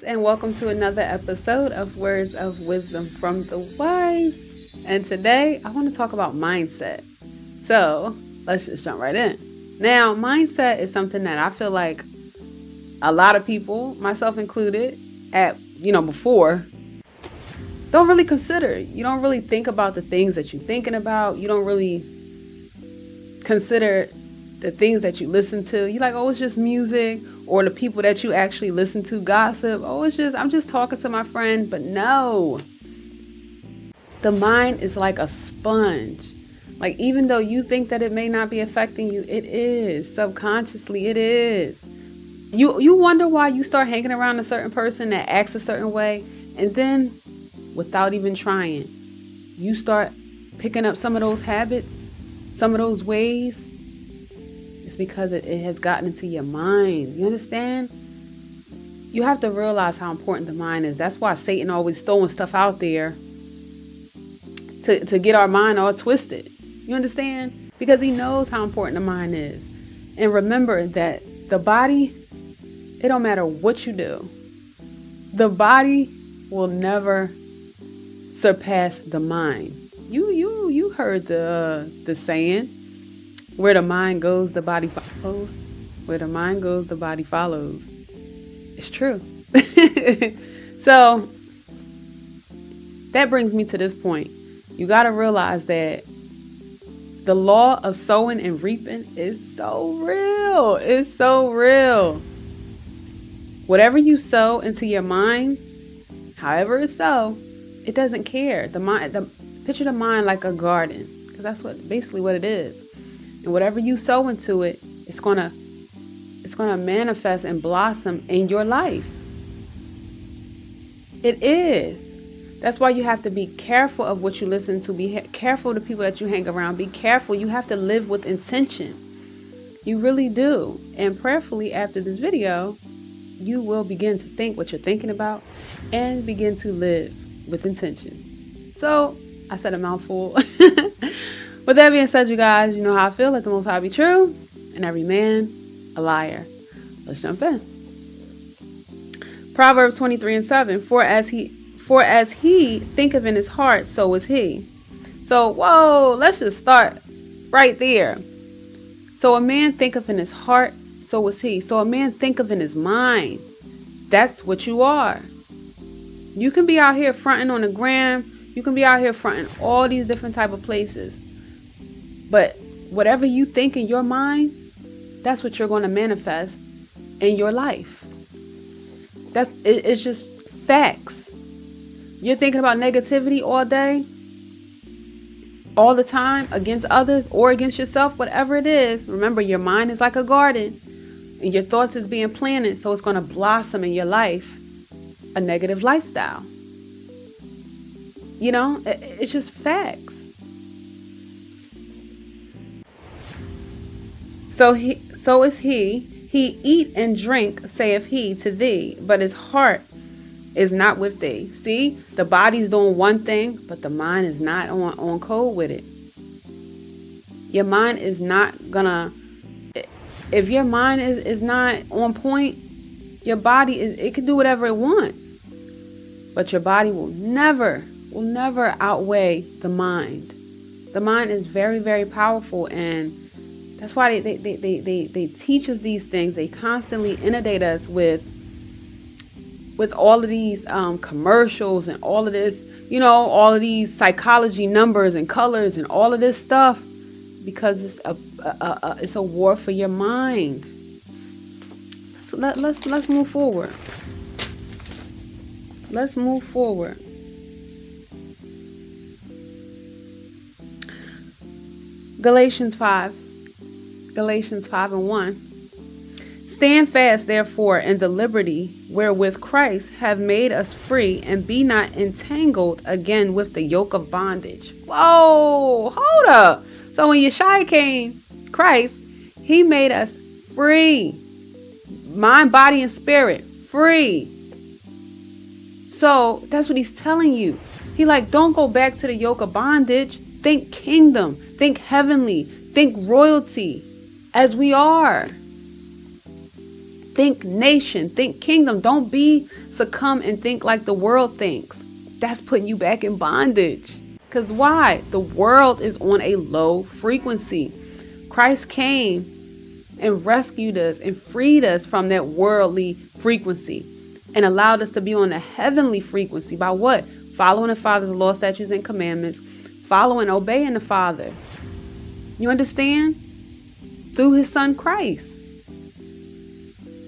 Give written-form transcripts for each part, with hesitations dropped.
and welcome to another episode of Words of Wisdom from the Wise. And today I want to talk about mindset. So let's just jump right in. Now, mindset is something that I feel like a lot of people, myself included, before, don't really consider. You don't really think about the things that you're thinking about. You don't really consider the things that you listen to. You're like, oh, it's just music, or the people that you actually listen to gossip. Oh, I'm just talking to my friend. But no, the mind is like a sponge. Like, even though you think that it may not be affecting you, it is. Subconsciously, it is. You wonder why you start hanging around a certain person that acts a certain way, and then without even trying, you start picking up some of those habits, some of those ways. It's because it has gotten into your mind. You understand? You have to realize how important the mind is. That's why Satan always throwing stuff out there to get our mind all twisted. You understand? Because he knows how important the mind is. And remember that the body, it don't matter what you do, the body will never surpass the mind. You heard the saying, where the mind goes, the body follows. Where the mind goes, the body follows. It's true. So that brings me to this point. You got to realize that the law of sowing and reaping is so real. It's so real. Whatever you sow into your mind, however it's so, it doesn't care. Picture the mind like a garden, because that's basically what it is. And whatever you sow into it, it's gonna manifest and blossom in your life. It is. That's why you have to be careful of what you listen to. Be careful of the people that you hang around. Be careful. You have to live with intention. You really do. And prayerfully, after this video, you will begin to think what you're thinking about and begin to live with intention. So I said a mouthful. With that being said, you guys, you know how I feel. Let the Most High be true and every man a liar. Let's jump in. Proverbs 23:7. For as he thinketh in his heart, so is he. So, whoa, let's just start right there. So a man thinketh in his heart, so is he. So a man thinketh in his mind. That's what you are. You can be out here fronting on the gram. You can be out here fronting all these different type of places. But whatever you think in your mind, that's what you're going to manifest in your life. It's just facts. You're thinking about negativity all day, all the time, against others or against yourself, whatever it is. Remember, your mind is like a garden and your thoughts is being planted. So it's going to blossom in your life a negative lifestyle. You know, it's just facts. So is he. He eat and drink, saith he to thee, but his heart is not with thee. See, the body's doing one thing, but the mind is not on code with it. Your mind is not gonna. If your mind is not on point, your body it can do whatever it wants, but your body will never outweigh the mind. The mind is very, very powerful, and that's why they teach us these things. They constantly inundate us with all of these commercials and all of this, all of these psychology numbers and colors and all of this stuff, because it's a war for your mind. So let's move forward. Let's move forward. Galatians 5:1. Stand fast, therefore, in the liberty wherewith Christ have made us free, and be not entangled again with the yoke of bondage. Whoa, hold up. So when Yeshua came, Christ, he made us free. Mind, body, and spirit, free. So that's what he's telling you. He don't go back to the yoke of bondage. Think kingdom, think heavenly, think royalty, as we are. Think nation, think kingdom. Don't be succumb and think like the world thinks. That's putting you back in bondage. Because why? The world is on a low frequency. Christ came and rescued us and freed us from that worldly frequency and allowed us to be on a heavenly frequency by what? Following the Father's law, statutes, and commandments, following, obeying the Father. You understand? Through his son Christ.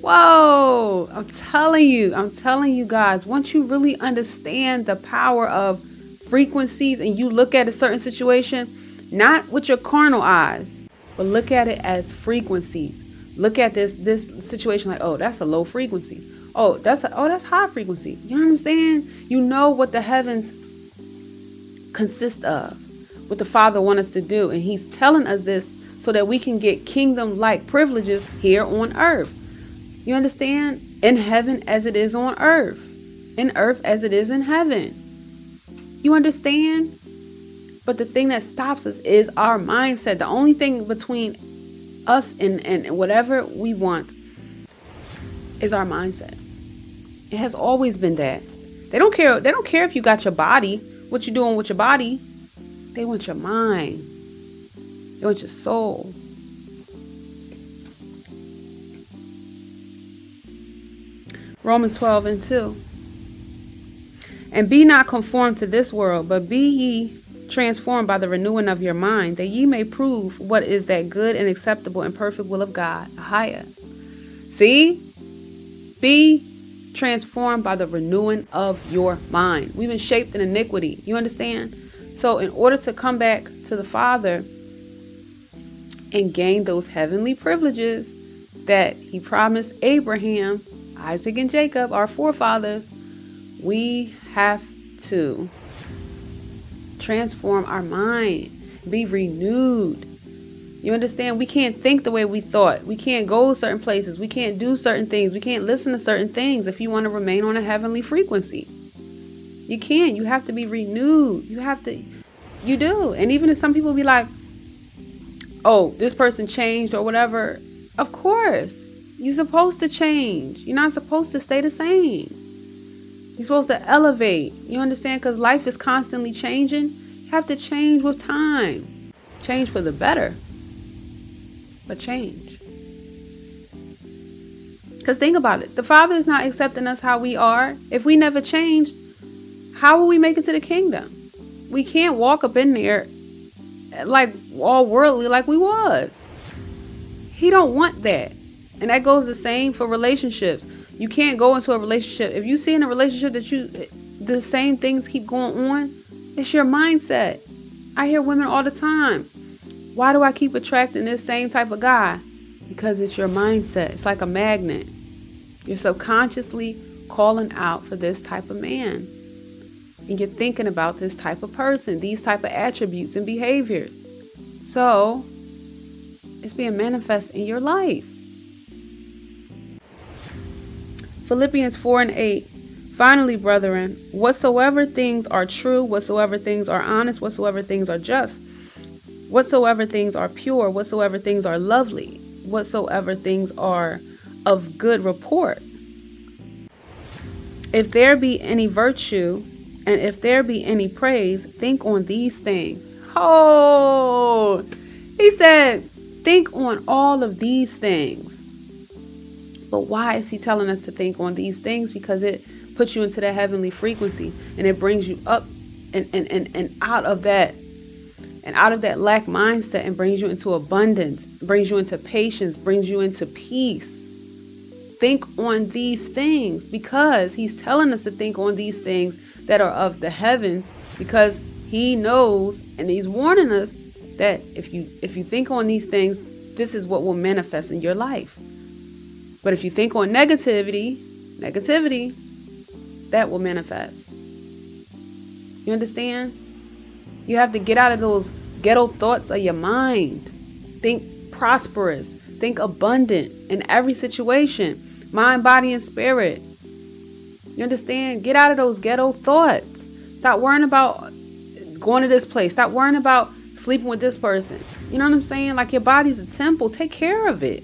Whoa, I'm telling you guys, once you really understand the power of frequencies and you look at a certain situation, not with your carnal eyes, but look at it as frequencies. Look at this situation like, oh, that's a low frequency. Oh, that's high frequency. You know what I'm saying? You know what the heavens consist of, what the Father wants us to do. And he's telling us this so that we can get kingdom-like privileges here on earth. You understand? In heaven as it is on earth. In earth as it is in heaven. You understand? But the thing that stops us is our mindset. The only thing between us and whatever we want is our mindset. It has always been that. They don't care if you got your body, what you doing with your body. They want your mind. They want your soul. Romans 12:2. And be not conformed to this world, but be ye transformed by the renewing of your mind, that ye may prove what is that good and acceptable and perfect will of God. Higher. See? Be transformed by the renewing of your mind. We've been shaped in iniquity. You understand? So in order to come back to the Father and gain those heavenly privileges that he promised Abraham, Isaac, and Jacob, our forefathers, we have to transform our mind, be renewed. You understand? We can't think the way we thought. We can't go certain places. We can't do certain things. We can't listen to certain things if you want to remain on a heavenly frequency. You can't. You have to be renewed. You do. And even if some people be like, oh, this person changed or whatever, of course. You're supposed to change. You're not supposed to stay the same. You're supposed to elevate. You understand? Because life is constantly changing. You have to change with time. Change for the better. But change. Because think about it. The Father is not accepting us how we are. If we never change, how will we make it to the kingdom? We can't walk up in there like all worldly like we was. He don't want that. And that goes the same for relationships. You can't go into a relationship. If you see in a relationship that the same things keep going on, it's your mindset. I hear women all the time. Why do I keep attracting this same type of guy? Because it's your mindset. It's like a magnet. You're subconsciously calling out for this type of man. And you're thinking about this type of person, these type of attributes and behaviors. So it's being manifest in your life. Philippians 4:8. Finally, brethren, whatsoever things are true, whatsoever things are honest, whatsoever things are just, whatsoever things are pure, whatsoever things are lovely, whatsoever things are of good report. If there be any virtue, and if there be any praise, think on these things. Oh, he said, think on all of these things. But why is he telling us to think on these things? Because it puts you into that heavenly frequency and it brings you up and out of that lack mindset and brings you into abundance, brings you into patience, brings you into peace. Think on these things because he's telling us to think on these things that are of the heavens, because he knows and he's warning us that if you think on these things, this is what will manifest in your life. But if you think on negativity, that will manifest. You understand? You have to get out of those ghetto thoughts of your mind. Think prosperous. Think abundant in every situation. Mind, body, and spirit. You understand? Get out of those ghetto thoughts. Stop worrying about going to this place. Stop worrying about sleeping with this person. You know what I'm saying? Like, your body's a temple. Take care of it.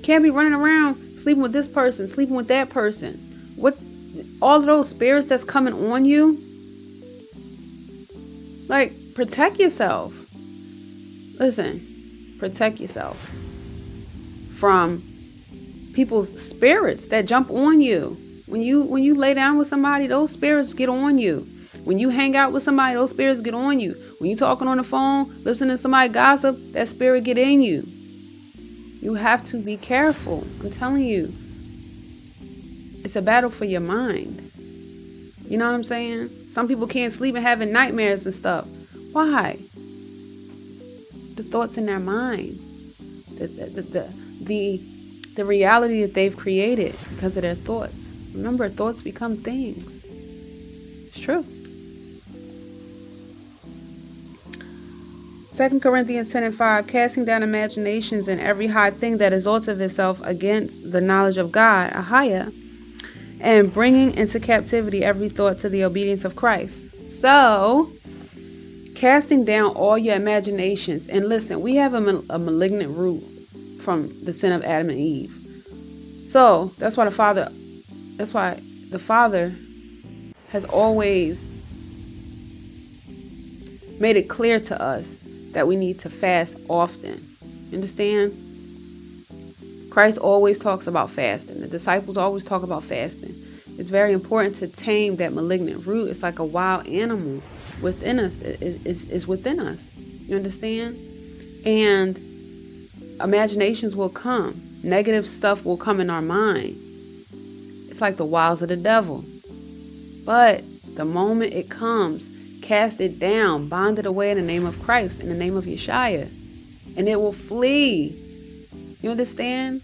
Can't be running around sleeping with this person, sleeping with that person. What, all of those spirits that's coming on you, like, protect yourself. Listen, protect yourself from people's spirits that jump on you. When you lay down with somebody, those spirits get on you. When you hang out with somebody, those spirits get on you. When you talking on the phone, listening to somebody gossip, that spirit get in you. You have to be careful. I'm telling you. It's a battle for your mind. You know what I'm saying? Some people can't sleep and having nightmares and stuff. Why? The thoughts in their mind. The reality that they've created because of their thoughts. Remember, thoughts become things. It's true. 2 Corinthians 10:5, casting down imaginations and every high thing that exalts of itself against the knowledge of God, Ahaya, and bringing into captivity every thought to the obedience of Christ. So, casting down all your imaginations. And listen, we have a malignant root from the sin of Adam and Eve. So, that's why the Father has always made it clear to us that we need to fast often. Understand? Christ always talks about fasting. The disciples always talk about fasting. It's very important to tame that malignant root. It's like a wild animal within us. It's within us. You understand? And imaginations will come. Negative stuff will come in our mind. It's like the wiles of the devil. But the moment it comes, cast it down, bind it away in the name of Christ, in the name of Yeshua, and it will flee. You understand?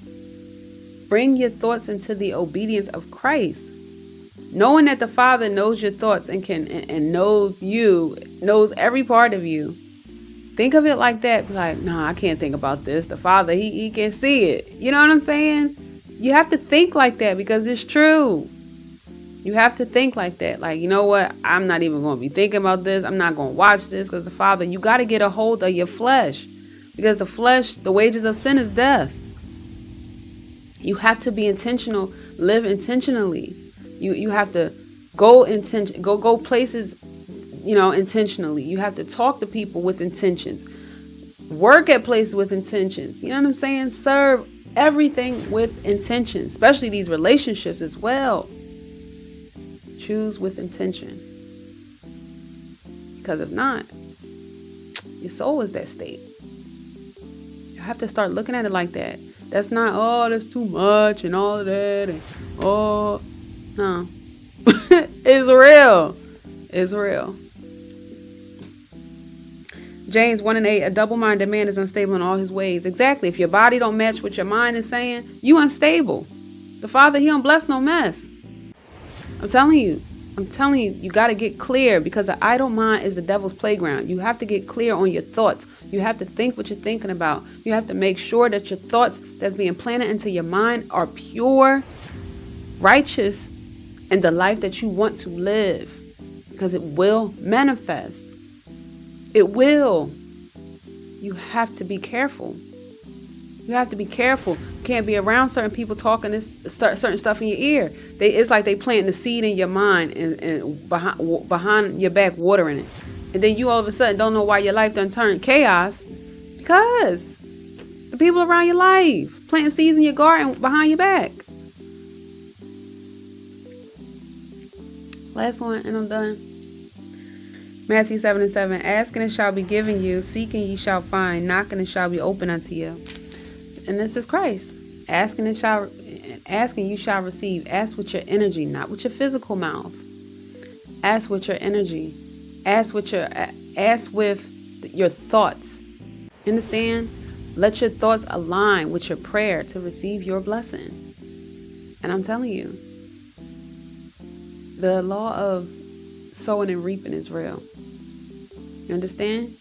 Bring your thoughts into the obedience of Christ. Knowing that the Father knows your thoughts and knows you, knows every part of you. Think of it like that. Be like, I can't think about this. The Father, he can see it. You know what I'm saying? You have to think like that because it's true. You have to think like that. Like, you know what? I'm not even going to be thinking about this. I'm not going to watch this because the Father, you got to get a hold of your flesh. Because the flesh, the wages of sin is death. You have to be intentional, live intentionally. You have to go places, intentionally. You have to talk to people with intentions. Work at places with intentions. You know what I'm saying? Serve everything with intention, especially these relationships as well. Choose with intention. Because if not, your soul is at stake. You have to start looking at it like that. That's not, that's too much and all of that. And, no. It's real. It's real. James 1:8, a double-minded man is unstable in all his ways. Exactly. If your body don't match what your mind is saying, you unstable. The Father, he don't bless no mess. I'm telling you, you got to get clear because the idle mind is the devil's playground. You have to get clear on your thoughts. You have to think what you're thinking about. You have to make sure that your thoughts that's being planted into your mind are pure, righteous, and the life that you want to live, because it will manifest. It will. You have to be careful. You have to be careful. You can't be around certain people talking certain stuff in your ear. It's like they planting the seed in your mind and behind your back watering it. And then you all of a sudden don't know why your life done turned chaos. Because the people around your life planting seeds in your garden behind your back. Last one and I'm done. Matthew 7:7. Asking and shall be given you. Seeking ye shall find. Knocking and shall be open unto you. And this is Christ. Asking you shall receive. Ask with your energy, not with your physical mouth. Ask with your energy. Ask with your thoughts. Understand? Let your thoughts align with your prayer to receive your blessing. And I'm telling you, the law of sowing and reaping is real. You understand?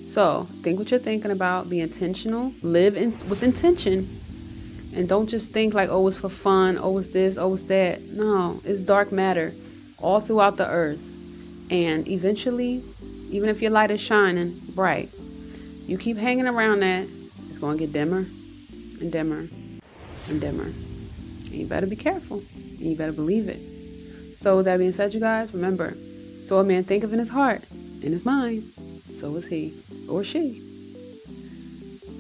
So think what you're thinking about. Be intentional. Live with intention. And don't just think like, it's for fun. It's this. It's that. No, it's dark matter all throughout the earth. And eventually, even if your light is shining bright, you keep hanging around that, it's going to get dimmer and dimmer and dimmer. better be careful. And you better believe it. So with that being said, you guys, remember, so a man thinketh in his heart, in his mind, so is he or she.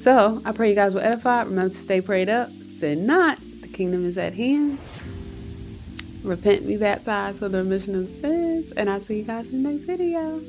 So I pray you guys were edified. Remember to stay prayed up. Sin not. The kingdom is at hand. Repent, be baptized for the remission of sins. And I'll see you guys in the next video.